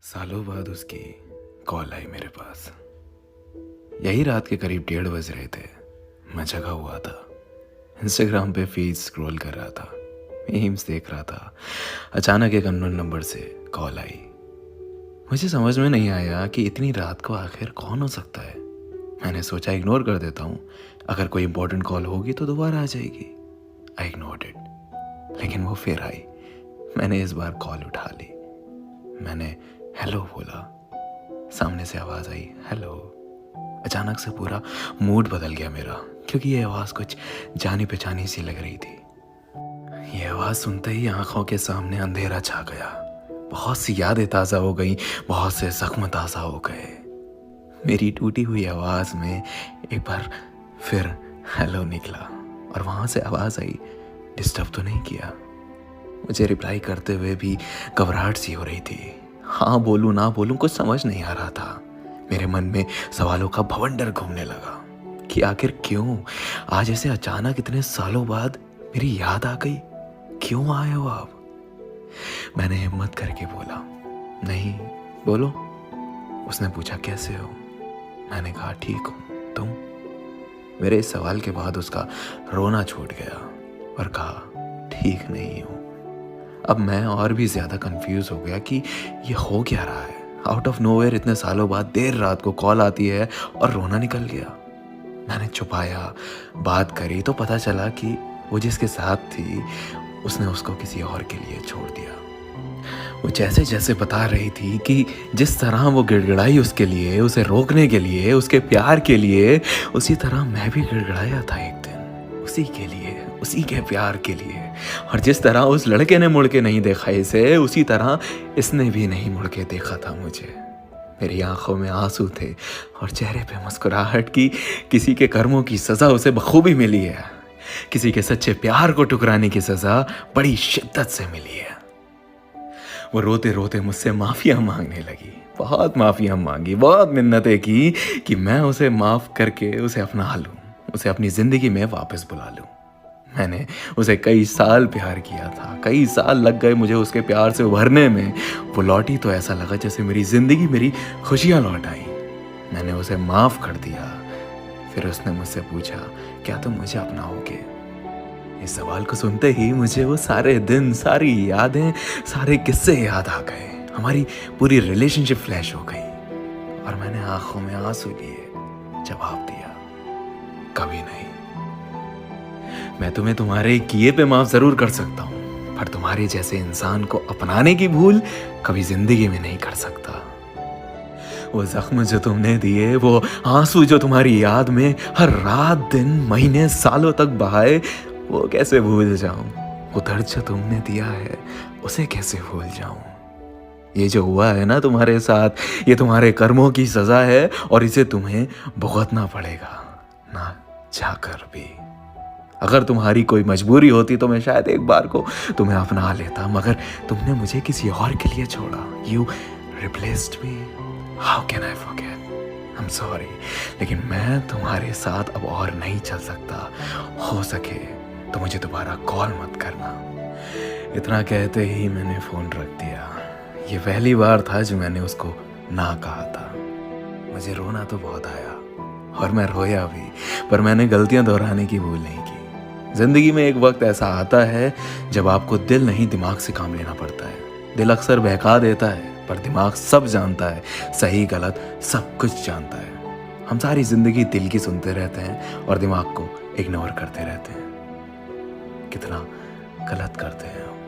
सालों बाद उसकी कॉल आई मेरे पास। यही रात के करीब 1:30 बज रहे थे। मैं जगा हुआ था, इंस्टाग्राम पे फीड स्क्रॉल कर रहा था, मीम्स देख रहा था। अचानक एक अननोन नंबर से कॉल आई। मुझे समझ में नहीं आया कि इतनी रात को आखिर कौन हो सकता है। मैंने सोचा इग्नोर कर देता हूँ, अगर कोई इंपॉर्टेंट कॉल होगी तो दोबारा आ जाएगी। आई इग्नोर्ड इट, लेकिन वो फिर आई। मैंने इस बार कॉल उठा ली। मैंने हेलो बोला। सामने से आवाज़ आई, हेलो। अचानक से पूरा मूड बदल गया मेरा, क्योंकि ये आवाज़ कुछ जानी पहचानी सी लग रही थी। ये आवाज़ सुनते ही आंखों के सामने अंधेरा छा गया। बहुत सी यादें ताज़ा हो गई, बहुत से जख्म ताज़ा हो गए। मेरी टूटी हुई आवाज़ में एक बार फिर हेलो निकला, और वहाँ से आवाज़ आई, डिस्टर्ब तो नहीं किया। मुझे रिप्लाई करते हुए भी घबराहट सी हो रही थी। हाँ बोलूँ ना बोलूँ कुछ समझ नहीं आ रहा था। मेरे मन में सवालों का भवंडर घूमने लगा कि आखिर क्यों आज ऐसे अचानक इतने सालों बाद मेरी याद आ गई। क्यों आए हो आप? मैंने हिम्मत करके बोला, नहीं, बोलो। उसने पूछा, कैसे हो? मैंने कहा, ठीक हूँ, तुम? मेरे इस सवाल के बाद उसका रोना छूट गया और कहा, ठीक नहीं हूँ। अब मैं और भी ज़्यादा कंफ्यूज हो गया कि ये हो क्या रहा है। आउट ऑफ नोवेयर इतने सालों बाद देर रात को कॉल आती है और रोना निकल गया। मैंने छुपाया, बात करी तो पता चला कि वो जिसके साथ थी उसने उसको किसी और के लिए छोड़ दिया। वो जैसे जैसे बता रही थी कि जिस तरह वो गिड़गिड़ाई उसके लिए, उसे रोकने के लिए, उसके प्यार के लिए, उसी तरह मैं भी गिड़गिड़ाया था एक दिन, उसी के लिए, उसी के प्यार के लिए। और जिस तरह उस लड़के ने मुड़ के नहीं देखा इसे, उसी तरह इसने भी नहीं मुड़ के देखा था मुझे। मेरी आंखों में आंसू थे और चेहरे पे मुस्कुराहट की किसी के कर्मों की सज़ा उसे बखूबी मिली है। किसी के सच्चे प्यार को ठुकराने की सज़ा बड़ी शिद्दत से मिली है। वो रोते रोते मुझसे माफ़िया मांगने लगी, बहुत माफ़िया मांगी, बहुत मिन्नतें की कि मैं उसे माफ़ करके उसे अपना लूँ, उसे अपनी ज़िंदगी में वापस बुला लूँ। मैंने उसे कई साल प्यार किया था, कई साल लग गए मुझे उसके प्यार से उभरने में। वो लौटी तो ऐसा लगा जैसे मेरी ज़िंदगी, मेरी खुशियाँ लौट आई। मैंने उसे माफ़ कर दिया। फिर उसने मुझसे पूछा, क्या तुम मुझे अपनाओगे? इस सवाल को सुनते ही मुझे वो सारे दिन, सारी यादें, सारे किस्से याद आ गए। हमारी पूरी रिलेशनशिप फ्लैश हो गई और मैंने आंखों में आंसू लिए जवाब दिया, कभी नहीं। मैं तुम्हें तुम्हारे किए पे माफ जरूर कर सकता हूँ, पर तुम्हारे जैसे इंसान को अपनाने की भूल कभी जिंदगी में नहीं कर सकता। वो जख्म जो तुमने दिए, वो आंसू जो तुम्हारी याद में हर रात दिन महीने सालों तक बहाए, वो कैसे भूल जाऊं? वो दर्द जो तुमने दिया है, उसे कैसे भूल जाऊं? ये जो हुआ है ना तुम्हारे साथ, ये तुम्हारे कर्मों की सजा है और इसे तुम्हें भुगतना पड़ेगा, ना चाहकर भी। अगर तुम्हारी कोई मजबूरी होती तो मैं शायद एक बार को तुम्हें अपना लेता, मगर तुमने मुझे किसी और के लिए छोड़ा। You replaced me. How can I forget? I am sorry, लेकिन मैं तुम्हारे साथ अब और नहीं चल सकता। हो सके तो मुझे दोबारा कॉल मत करना। इतना कहते ही मैंने फ़ोन रख दिया। ये पहली बार था जो मैंने उसको ना कहा था। मुझे रोना तो बहुत आया और मैं रोया भी, पर मैंने गलतियां दोहराने की भूल नहीं की। जिंदगी में एक वक्त ऐसा आता है जब आपको दिल नहीं दिमाग से काम लेना पड़ता है। दिल अक्सर बहका देता है, पर दिमाग सब जानता है, सही गलत सब कुछ जानता है। हम सारी जिंदगी दिल की सुनते रहते हैं और दिमाग को इग्नोर करते रहते हैं। कितना गलत करते हैं हम।